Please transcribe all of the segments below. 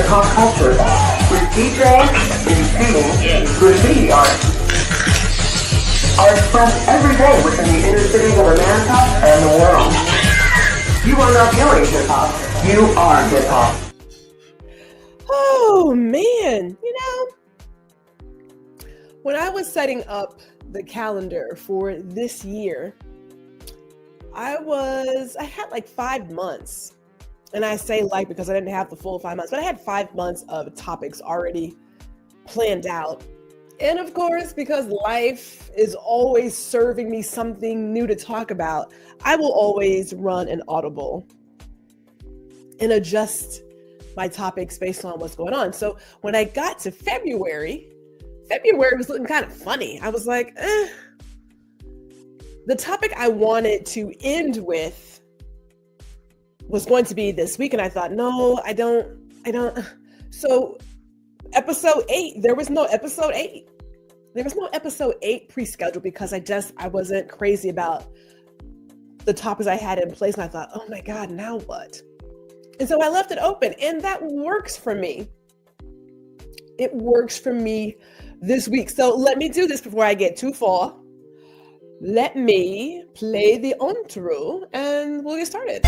pop culture with DJing, painting, graffiti art are expressed every day within the inner cities of America and the world. You are not viewing hip-hop, you are hip-hop. Oh man, when I was setting up the calendar for this year, I had like 5 months. And I say like because I didn't have the full 5 months, but I had 5 months of topics already planned out. And of course, because life is always serving me something new to talk about, I will always run an audible and adjust my topics based on what's going on. So when I got to February was looking kind of funny. I was like, the topic I wanted to end with was going to be this week. And I thought, no, I don't. So episode 8, there was no episode 8. There was no episode 8 pre-scheduled because I wasn't crazy about the topics I had in place. And I thought, oh my God, now what? And so I left it open, and that works for me. It works for me this week. So let me do this before I get too far. Let me play the intro and we'll get started.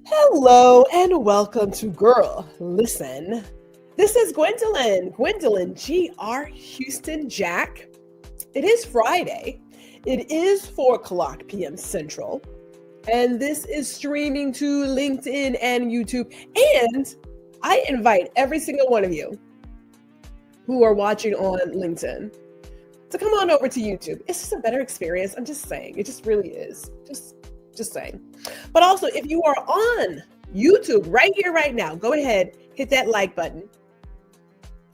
Hello and welcome to Girl Listen. This is Gwendolyn G.R. Houston Jack. It is Friday. It is 4:00 p.m. Central. And this is streaming to LinkedIn and YouTube. And I invite every single one of you who are watching on LinkedIn to come on over to YouTube. It's just a better experience. I'm just saying. It just really is. Just saying. But also, if you are on YouTube right here, right now, go ahead, hit that like button.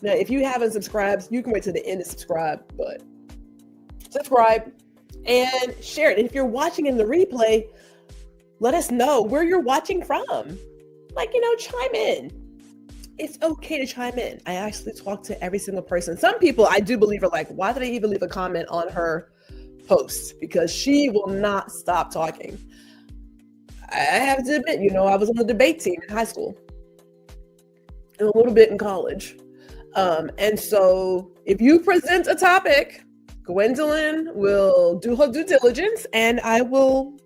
Now, if you haven't subscribed, you can wait till the end to subscribe, but subscribe and share it. And if you're watching in the replay, let us know where you're watching from. Chime in. It's okay to chime in. I actually talk to every single person. Some people I do believe are like, why did I even leave a comment on her post? Because she will not stop talking. I have to admit, I was on the debate team in high school and a little bit in college. And so if you present a topic, Gwendolyn will do her due diligence and I will,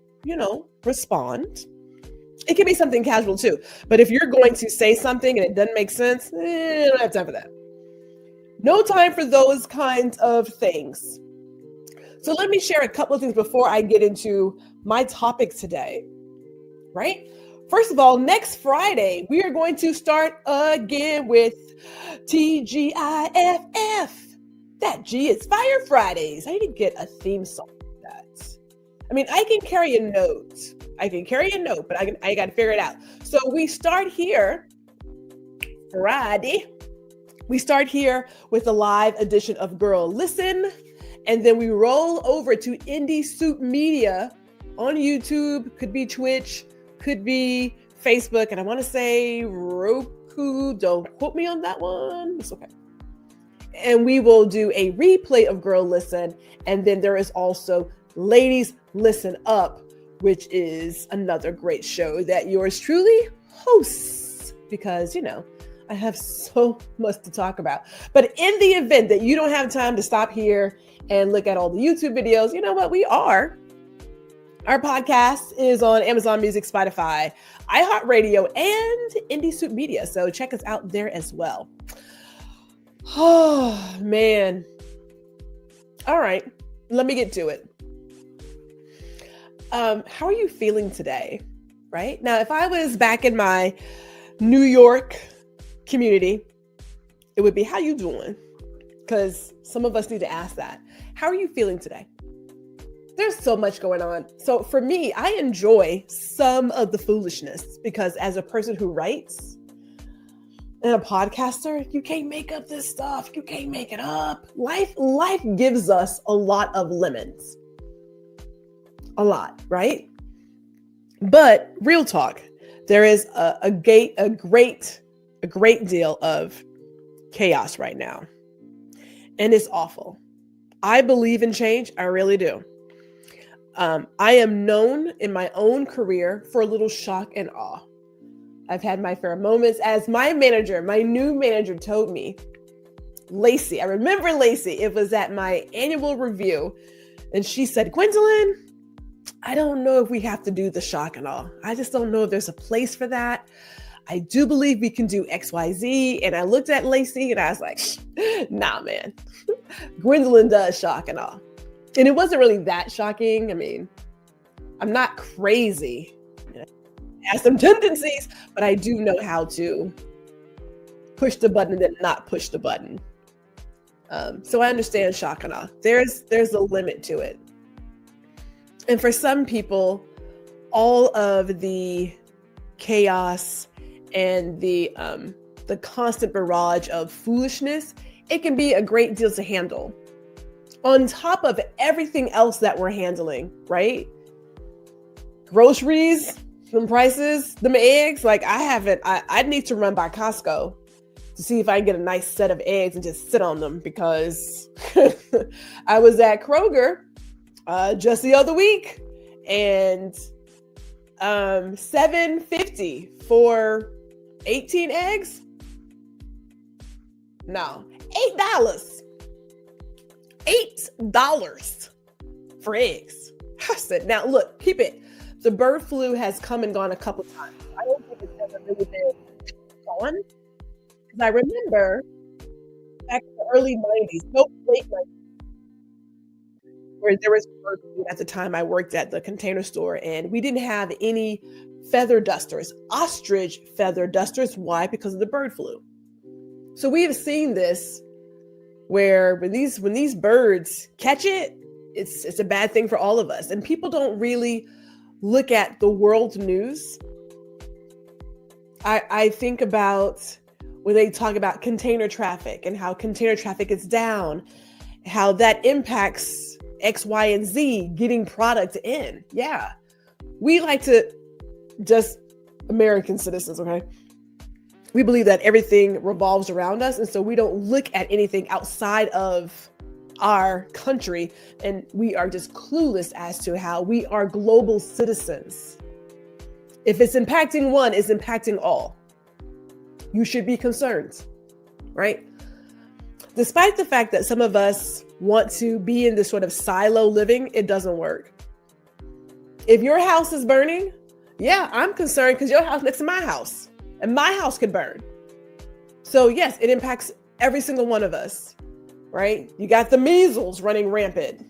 respond. It can be something casual too. But if you're going to say something and it doesn't make sense, I don't have time for that. No time for those kinds of things. So let me share a couple of things before I get into my topic today. Right? First of all, next Friday, we are going to start again with TGIFF. That G is Fire Fridays. I need to get a theme song for that. I can carry a note. But I got to figure it out. So we start here Friday. We start here with a live edition of Girl Listen. And then we roll over to Indie Soup Media on YouTube, could be Twitch, could be Facebook, and I want to say Roku. Don't quote me on that one. It's okay. And we will do a replay of Girl Listen. And then there is also Ladies Listen Up, which is another great show that yours truly hosts because, I have so much to talk about. But in the event that you don't have time to stop here and look at all the YouTube videos, you know what? Our podcast is on Amazon Music, Spotify, iHeartRadio, and Indie Soup Media. So check us out there as well. Oh, man. All right. Let me get to it. How are you feeling today? Right? Now, if I was back in my New York community, it would be, how you doing? Because some of us need to ask that. How are you feeling today? There's so much going on. So for me, I enjoy some of the foolishness because as a person who writes, and a podcaster, you can't make up this stuff. You can't make it up. Life gives us a lot of lemons. A lot, right? But real talk, there is a great deal of chaos right now. And it's awful. I believe in change. I really do. I am known in my own career for a little shock and awe. I've had my fair moments, as my new manager told me, Lacey. I remember Lacey. It was at my annual review. And she said, Gwendolyn, I don't know if we have to do the shock and awe. I just don't know if there's a place for that. I do believe we can do XYZ. And I looked at Lacey and I was like, nah, man. Gwendolyn does shock and awe. And it wasn't really that shocking. I mean, I'm not crazy. I have some tendencies, but I do know how to push the button and then not push the button. So I understand shock and awe. There's a limit to it. And for some people, all of the chaos and the constant barrage of foolishness, it can be a great deal to handle. On top of everything else that we're handling, right? Groceries, some prices, them eggs. Like I need to run by Costco to see if I can get a nice set of eggs and just sit on them, because I was at Kroger just the other week, and $7.50 for 18 eggs. No, $8. $8 for eggs. I said, now look, keep it. The bird flu has come and gone a couple times. I don't think it's ever really been gone. Because I remember back in the early 90s, no, late 90s, where there was bird flu at the time I worked at the Container Store, and we didn't have any feather dusters, ostrich feather dusters. Why? Because of the bird flu. So we have seen this where when these birds catch it, it's a bad thing for all of us. And people don't really look at the world news. I think about when they talk about container traffic and how container traffic is down, how that impacts X, Y, and Z getting product in. Yeah. We like to, just American citizens, okay? We believe that everything revolves around us. And so we don't look at anything outside of our country. And we are just clueless as to how we are global citizens. If it's impacting one, it's impacting all. You should be concerned, right? Despite the fact that some of us want to be in this sort of silo living, it doesn't work. If your house is burning, yeah, I'm concerned because your house next to my house. And my house could burn. So yes, it impacts every single one of us, right? You got the measles running rampant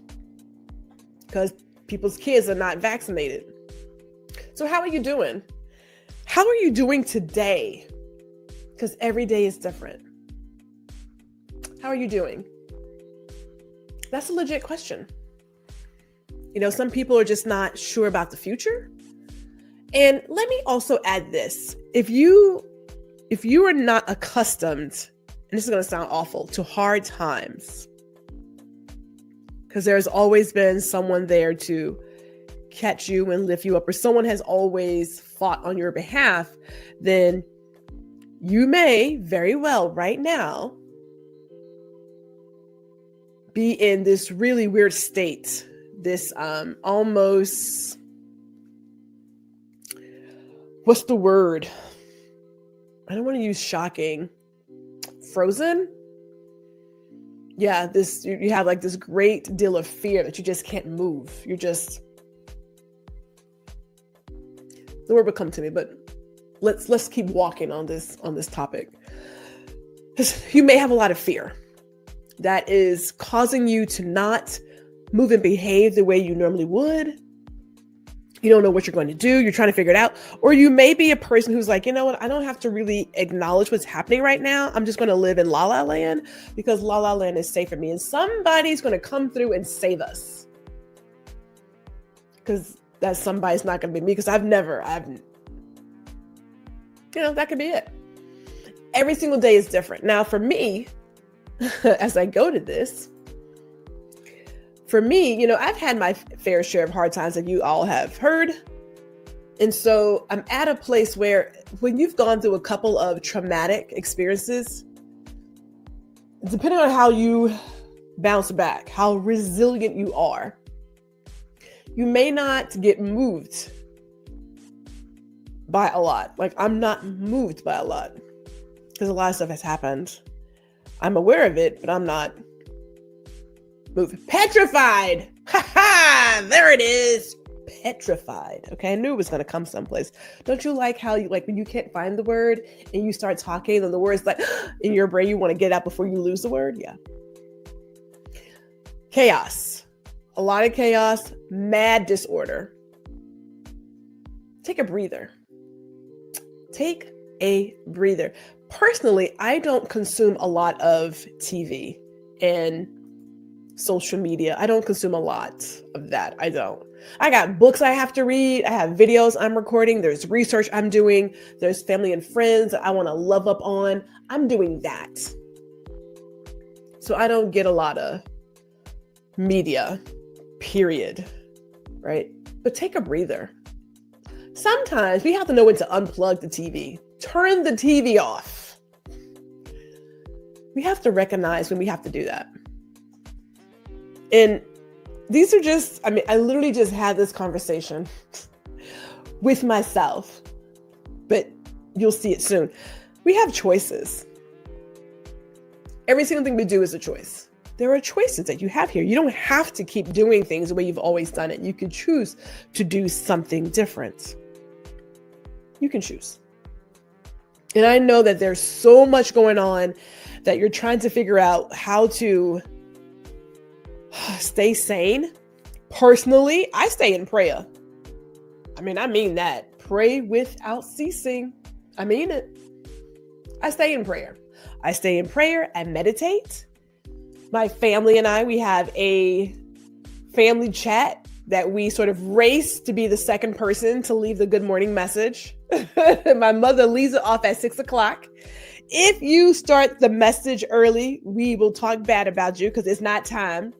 because people's kids are not vaccinated. So how are you doing? How are you doing today? Because every day is different. How are you doing? That's a legit question. You know, some people are just not sure about the future. And let me also add this. If you are not accustomed, and this is going to sound awful, to hard times, because there's always been someone there to catch you and lift you up, or someone has always fought on your behalf, then you may very well right now be in this really weird state, this almost, what's the word? I don't want to use shocking. Frozen? Yeah, you have like this great deal of fear that you just can't move. You're just, the word will come to me, but let's keep walking on this topic. You may have a lot of fear that is causing you to not move and behave the way you normally would. You don't know what you're going to do. You're trying to figure it out. Or you may be a person who's like, you know what? I don't have to really acknowledge what's happening right now. I'm just going to live in La La Land because La La Land is safe for me. And somebody's going to come through and save us. Because that somebody's not going to be me. Because that could be it. every single day is different. Now for me, as I go to this, for me, I've had my fair share of hard times that you all have heard. And so I'm at a place where when you've gone through a couple of traumatic experiences, depending on how you bounce back, how resilient you are, you may not get moved by a lot. Like, I'm not moved by a lot because a lot of stuff has happened. I'm aware of it, but I'm not moved. Petrified. Ha ha! There it is. Petrified. Okay, I knew it was going to come someplace. Don't you like how you when you can't find the word and you start talking and the word's like in your brain, you want to get out before you lose the word? Yeah. Chaos. A lot of chaos, mad disorder. Take a breather. Take a breather. Personally, I don't consume a lot of TV and social media. I don't consume a lot of that. I don't. I got books I have to read. I have videos I'm recording. There's research I'm doing. There's family and friends that I want to love up on. I'm doing that. So I don't get a lot of media, period. Right? But take a breather. Sometimes we have to know when to unplug the TV. Turn the TV off. We have to recognize when we have to do that. And these are just, I literally just had this conversation with myself, but you'll see it soon. We have choices. Every single thing we do is a choice. There are choices that you have here. You don't have to keep doing things the way you've always done it. You can choose to do something different. You can choose. And I know that there's so much going on that you're trying to figure out how to stay sane. Personally, I stay in prayer. I mean that. Pray without ceasing. I mean it. I stay in prayer. I stay in prayer and meditate. My family and I, we have a family chat that we sort of race to be the second person to leave the good morning message. My mother leaves it off at 6:00. If you start the message early, we will talk bad about you because it's not time.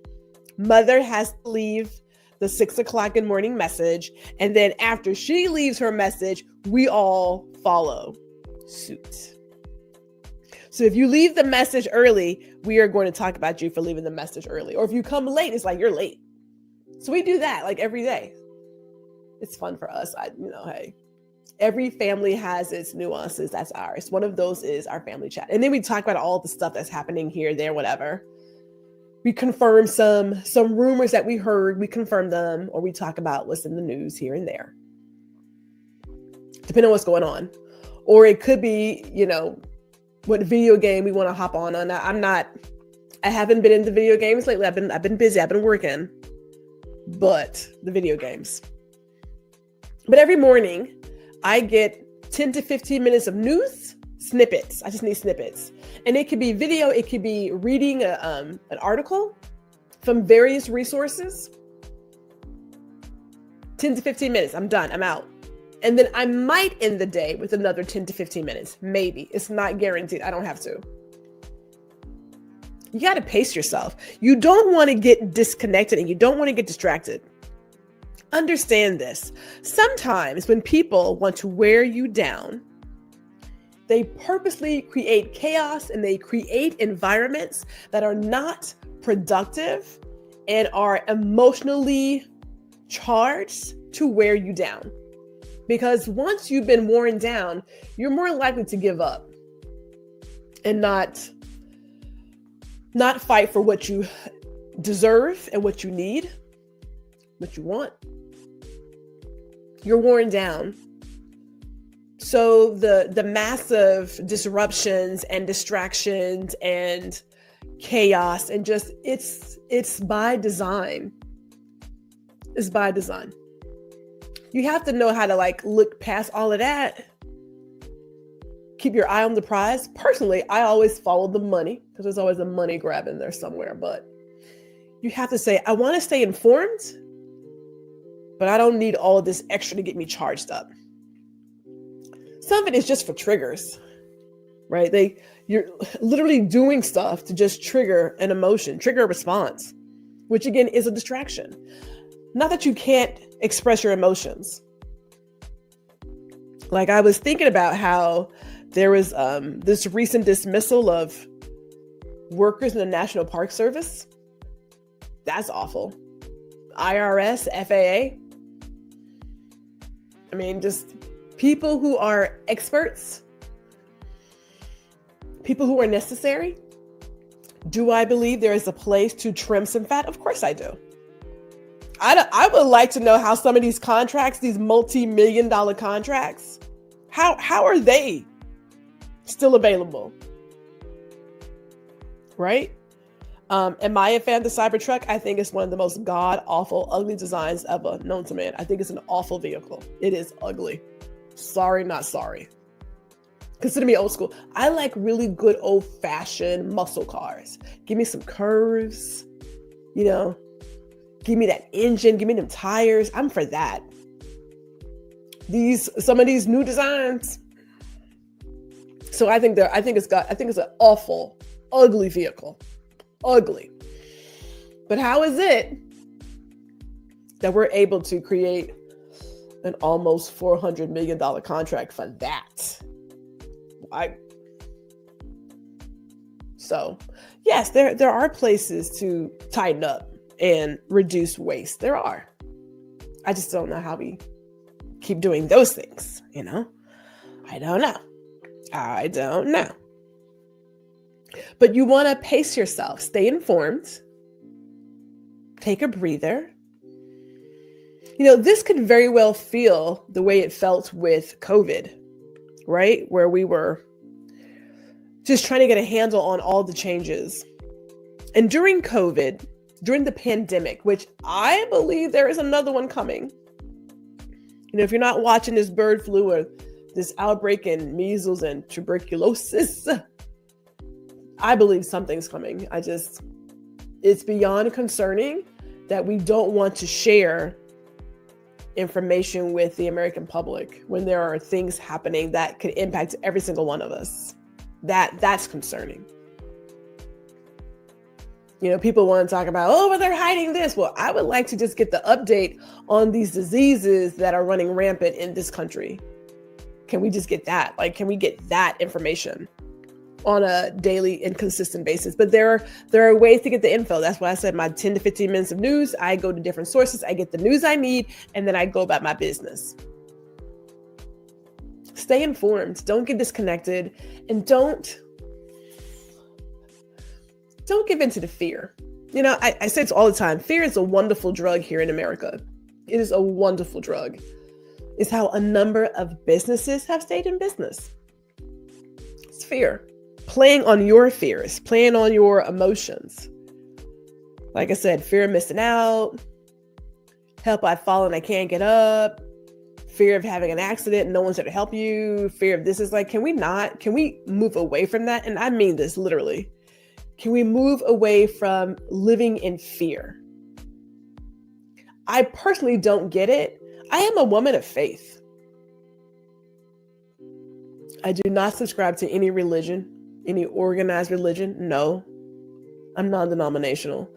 Mother has to leave the 6:00 good morning message. And then after she leaves her message, we all follow suit. So if you leave the message early, we are going to talk about you for leaving the message early. Or if you come late, it's like you're late. So we do that like every day. It's fun for us. Hey, every family has its nuances. That's ours. One of those is our family chat. And then we talk about all the stuff that's happening here, there, whatever. We confirm some rumors that we heard. We confirm them, or we talk about what's in the news here and there, depending on what's going on. Or it could be, what video game we want to hop on. I haven't been into video games lately. I've been busy. I've been working, but the video games. But every morning I get 10 to 15 minutes of news snippets. I just need snippets. And it could be video. It could be reading an article from various resources. 10 to 15 minutes. I'm done. I'm out. And then I might end the day with another 10 to 15 minutes. Maybe. It's not guaranteed. I don't have to. You got to pace yourself. You don't want to get disconnected and you don't want to get distracted. Understand this. Sometimes when people want to wear you down, they purposely create chaos and they create environments that are not productive and are emotionally charged to wear you down. Because once you've been worn down, you're more likely to give up and not fight for what you deserve and what you need, what you want. You're worn down. So the massive disruptions and distractions and chaos and just it's by design. It's by design. You have to know how to look past all of that. Keep your eye on the prize. Personally, I always follow the money because there's always a money grab in there somewhere. But you have to say, I want to stay informed, but I don't need all of this extra to get me charged up. Some of it is just for triggers. right? You're literally doing stuff to just trigger an emotion, trigger a response, which again is a distraction. Not that you can't express your emotions. Like I was thinking about how there was this recent dismissal of workers in the National Park Service. That's awful. IRS, FAA. I mean, just people who are experts, people who are necessary. Do I believe there is a place to trim some fat? Of course I do. I would like to know how some of these contracts, these multi-million-dollar contracts, how are they still available? Right? Am I a fan of the Cybertruck? I think it's one of the most god-awful, ugly designs ever known to man. I think it's an awful vehicle. It is ugly. Sorry, not sorry. Consider me old school. I like really good old-fashioned muscle cars. Give me some curves, give me that engine, give me them tires. I'm for that. Some of these new designs. So I think it's an awful, ugly vehicle. Ugly. But how is it that we're able to create an almost $400 million contract for that? So yes, there are places to tighten up and reduce waste. There are. I just don't know how we keep doing those things, I don't know. But you want to pace yourself, stay informed, take a breather. This could very well feel the way it felt with COVID, right? Where we were just trying to get a handle on all the changes. And during COVID, during the pandemic, which I believe there is another one coming. If you're not watching this bird flu or this outbreak in measles and tuberculosis, I believe something's coming. It's beyond concerning that we don't want to share information with the American public when there are things happening that could impact every single one of us. That's concerning. People want to talk about, but they're hiding this. Well, I would like to just get the update on these diseases that are running rampant in this country. Can we just get that? Can we get that information on a daily and consistent basis? But there are ways to get the info. That's why I said my 10 to 15 minutes of news. I go to different sources. I get the news I need, and then I go about my business. Stay informed. Don't get disconnected, and don't give in to the fear. I say this all the time. Fear is a wonderful drug here in America. It is a wonderful drug. It's how a number of businesses have stayed in business. It's fear. Playing on your fears, playing on your emotions. Like I said, fear of missing out, help I've fallen, I can't get up, fear of having an accident and no one's there to help you, fear of this. Is can we move away from that? And I mean this literally. Can we move away from living in fear? I personally don't get it. I am a woman of faith. I do not subscribe to any religion, any organized religion. No, I'm non-denominational.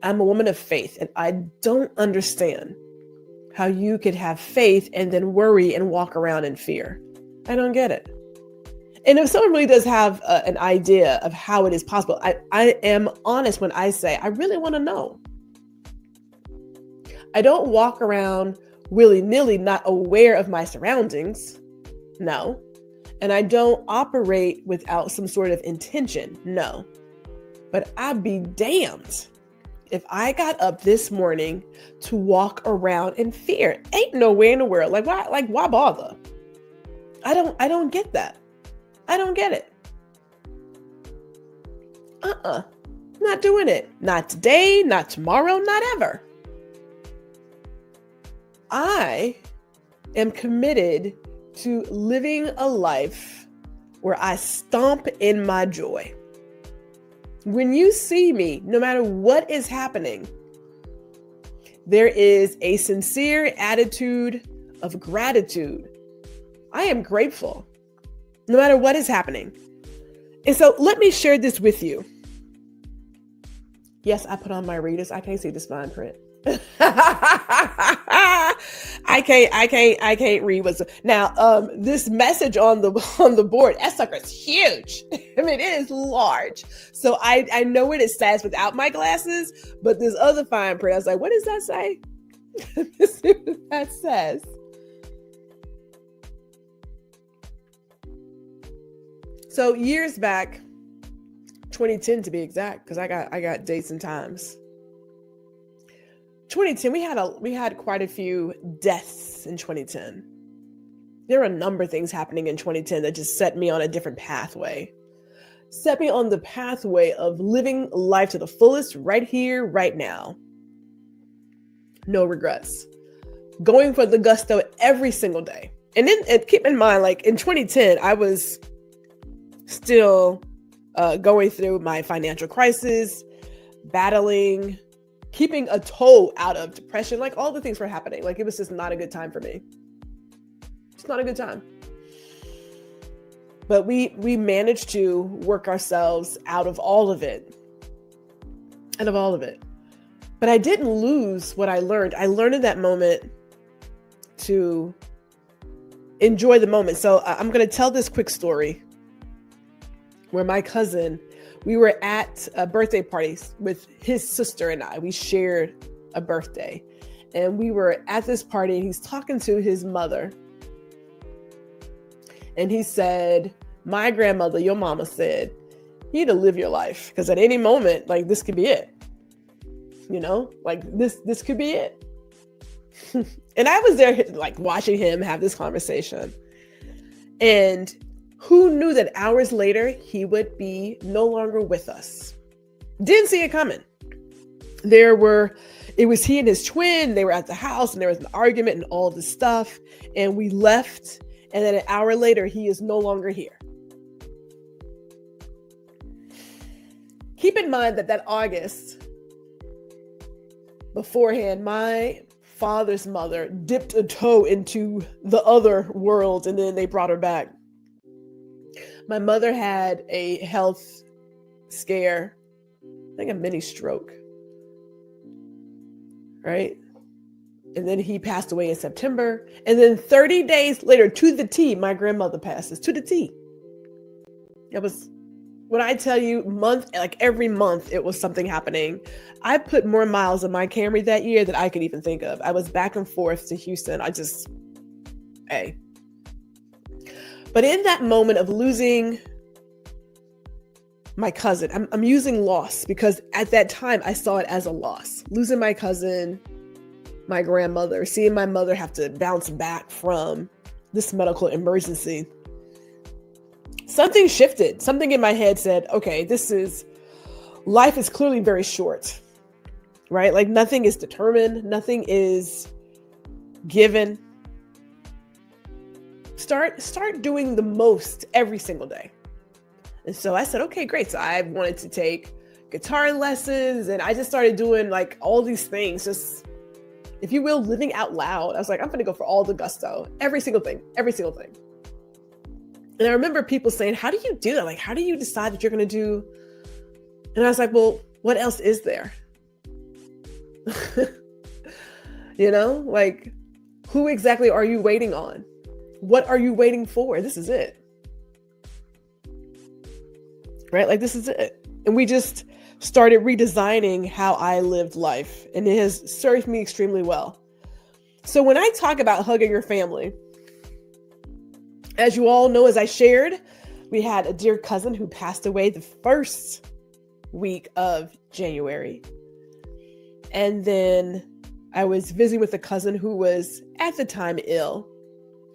I'm a woman of faith, and I don't understand how you could have faith and then worry and walk around in fear. I don't get it. And if someone really does have an idea of how it is possible, I am honest when I say, I really want to know. I don't walk around willy-nilly, not aware of my surroundings. No. And I don't operate without some sort of intention. No. But I'd be damned if I got up this morning to walk around in fear. Ain't no way in the world. Why bother? I don't get that. I don't get it. Not doing it. Not today, not tomorrow, not ever. I am committed to living a life where I stomp in my joy. When you see me, no matter what is happening, there is a sincere attitude of gratitude. I am grateful. No matter what is happening, And so let me share this with you. Yes, I put on my readers. I can't see this fine print. I can't read what's now. This message on the board, that sucker's huge. I mean, it is large. So I know what it says without my glasses, but this other fine print, I was like, what does that say? Let's see what that says. So years back, 2010 to be exact, because I got dates and times. 2010, we had quite a few deaths in 2010. There were a number of things happening in 2010 that just set me on a different pathway. Set me on the pathway of living life to the fullest right here, right now. No regrets. Going for the gusto every single day. And then keep in mind, like in 2010, I was still going through my financial crisis, battling, keeping a toe out of depression, like all the things were happening. Like it was just not a good time for me. It's not a good time. But we managed to work ourselves out of all of it. But I didn't lose what I learned. I learned in that moment to enjoy the moment. So I'm going to tell this quick story where my cousin, we were at a birthday party with his sister and I. We shared a birthday. And we were at this party and he's talking to his mother. And he said, my grandmother, your mama said, you need to live your life. Because at any moment, like this could be it. You know, like this could be it. And I was there like watching him have this conversation. And who knew that hours later, he would be no longer with us? Didn't see it coming. It was he and his twin. They were at the house and there was an argument and all this stuff. And we left. And then an hour later, he is no longer here. Keep in mind that August, beforehand, my father's mother dipped a toe into the other world and then they brought her back. My mother had a health scare, I think a mini stroke, right? And then he passed away in September. And then 30 days later, to the T, my grandmother passes, to the T. It was, when I tell you every month, it was something happening. I put more miles on my Camry that year than I could even think of. I was back and forth to Houston. But in that moment of losing my cousin, I'm using loss because at that time I saw it as a loss. Losing my cousin, my grandmother, seeing my mother have to bounce back from this medical emergency. Something shifted. Something in my head said, okay, life is clearly very short, right? Like nothing is determined. Nothing is given. Start doing the most every single day. And so I said, okay, great. So I wanted to take guitar lessons and I just started doing like all these things, just, if you will, living out loud. I was like, I'm going to go for all the gusto, every single thing. And I remember people saying, how do you do that? Like, how do you decide that you're going to do? And I was like, well, what else is there? You know, like, who exactly are you waiting on? What are you waiting for? This is it. Right? Like, this is it. And we just started redesigning how I lived life. And it has served me extremely well. So when I talk about hugging your family, as you all know, as I shared, we had a dear cousin who passed away the first week of January. And then I was visiting with a cousin who was at the time ill,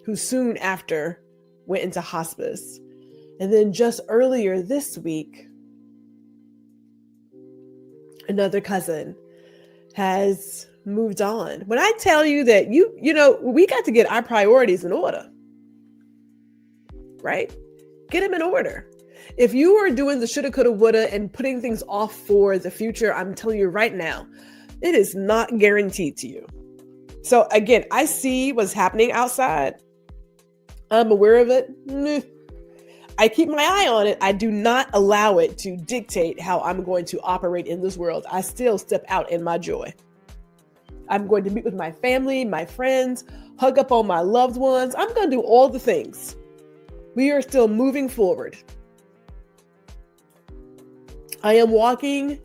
who soon after went into hospice. And then just earlier this week, another cousin has moved on. When I tell you that we got to get our priorities in order, right? Get them in order. If you are doing the shoulda, coulda, woulda and putting things off for the future, I'm telling you right now, it is not guaranteed to you. So again, I see what's happening outside. I'm aware of it. I keep my eye on it. I do not allow it to dictate how I'm going to operate in this world. I still step out in my joy. I'm going to meet with my family, my friends, hug up on my loved ones. I'm going to do all the things. We are still moving forward. I am walking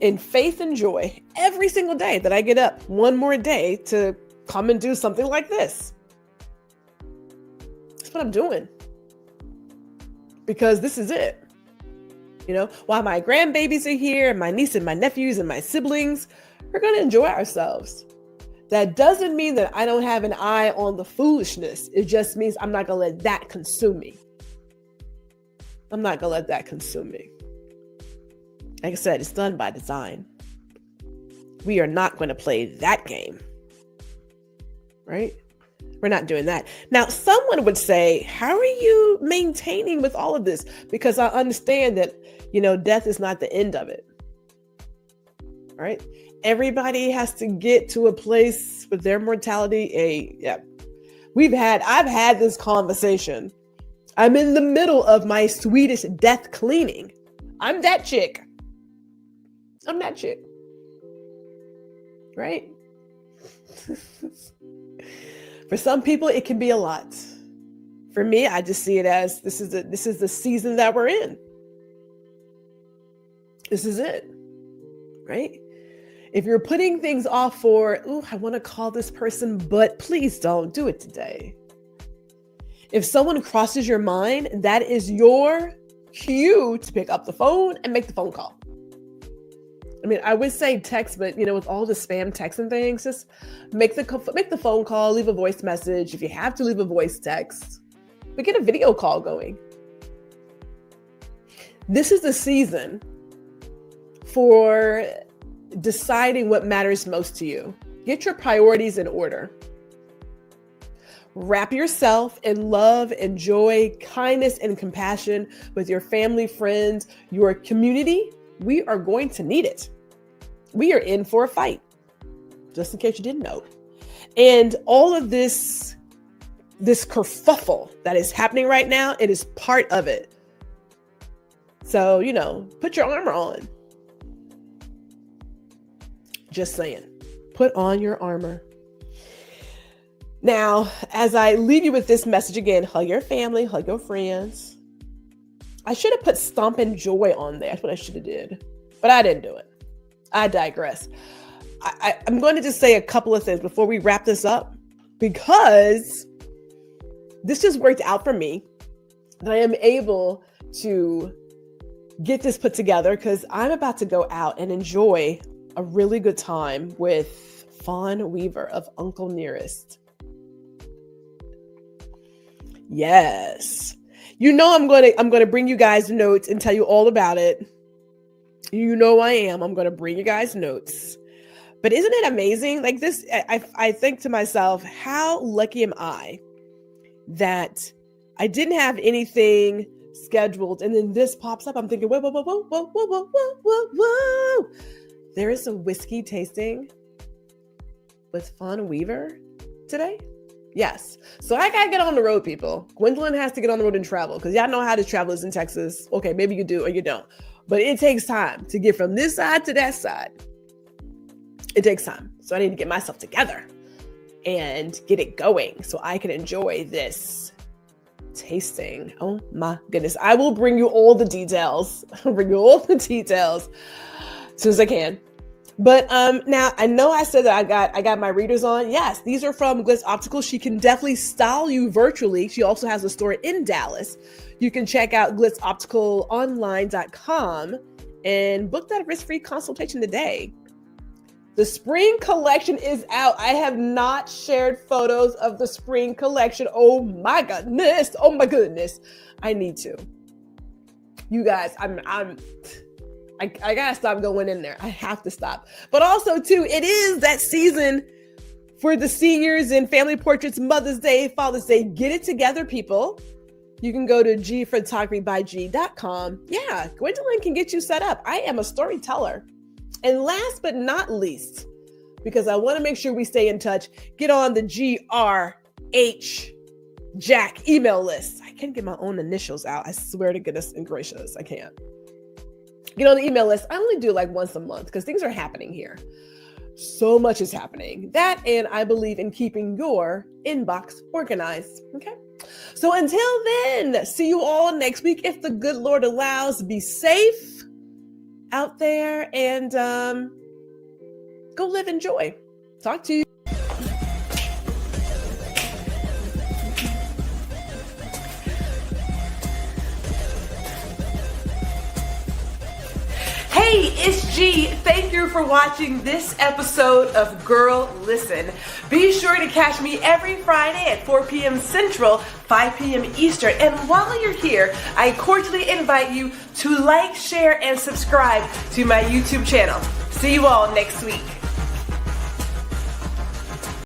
in faith and joy every single day that I get up. One more day to come and do something like this. That's what I'm doing. Because this is it. You know, while my grandbabies are here, and my niece and my nephews and my siblings, we're going to enjoy ourselves. That doesn't mean that I don't have an eye on the foolishness. It just means I'm not going to let that consume me. I'm not going to let that consume me. Like I said, it's done by design. We are not going to play that game. Right? We're not doing that. Now, someone would say, how are you maintaining with all of this? Because I understand that, you know, death is not the end of it. Right? Everybody has to get to a place with their mortality. I've had this conversation. I'm in the middle of my Swedish death cleaning. I'm that chick. Right? For some people, it can be a lot. For me, I just see it as this is the season that we're in. This is it. Right? If you're putting things off for, I want to call this person, but please don't do it today. If someone crosses your mind, that is your cue to pick up the phone and make the phone call. I mean, I would say text, but you know, with all the spam texts and things, just make the phone call, leave a voice message. If you have to leave a voice text, but get a video call going. This is the season for deciding what matters most to you. Get your priorities in order. Wrap yourself in love and joy, kindness and compassion with your family, friends, your community. We are going to need it. We are in for a fight, just in case you didn't know. And all of this kerfuffle that is happening right now, it is part of it. So, you know, put your armor on. Just saying, put on your armor. Now, as I leave you with this message again, hug your family, hug your friends. I should have put Stompin' Joy on there. That's what I should have did, but I didn't do it. I digress. I'm going to just say a couple of things before we wrap this up, because this just worked out for me. And I am able to get this put together because I'm about to go out and enjoy a really good time with Fawn Weaver of Uncle Nearest. Yes. You know I'm going to bring you guys notes and tell you all about it. You know I am. I'm going to bring you guys notes. But isn't it amazing? Like this, I think to myself, how lucky am I that I didn't have anything scheduled and then this pops up. I'm thinking, whoa. There is a whiskey tasting with Fawn Weaver today. Yes. So I gotta get on the road, people. Gwendolyn has to get on the road and travel because y'all know how this travel is in Texas. Okay, maybe you do or you don't. But it takes time to get from this side to that side. It takes time. So I need to get myself together and get it going so I can enjoy this tasting. Oh my goodness. I will bring you all the details. I'll bring you all the details as soon as I can. But now I know I said that I got my readers on. Yes, these are from Glitz Optical. She can definitely style you virtually. She also has a store in Dallas. You can check out glitzopticalonline.com and book that risk-free consultation today. The spring collection is out. I have not shared photos of the spring collection. Oh my goodness. Oh my goodness. I need to. You guys, I gotta stop going in there. I have to stop. But also, too, it is that season for the seniors and family portraits, Mother's Day, Father's Day. Get it together, people. You can go to gphotographybyg.com. Yeah, Gwendolyn can get you set up. I am a storyteller. And last but not least, because I want to make sure we stay in touch, get on the GRH Jack email list. I can't get my own initials out. I swear to goodness and gracious, I can't. Get on the email list. I only do like once a month because things are happening here. So much is happening. That, and I believe in keeping your inbox organized. Okay. So until then, see you all next week if the good Lord allows. Be safe out there and go live in joy. Talk to you. Hey, it's G. Thank you for watching this episode of Girl Listen. Be sure to catch me every Friday at 4 p.m. Central, 5 p.m. Eastern. And while you're here, I cordially invite you to like, share, and subscribe to my YouTube channel. See you all next week.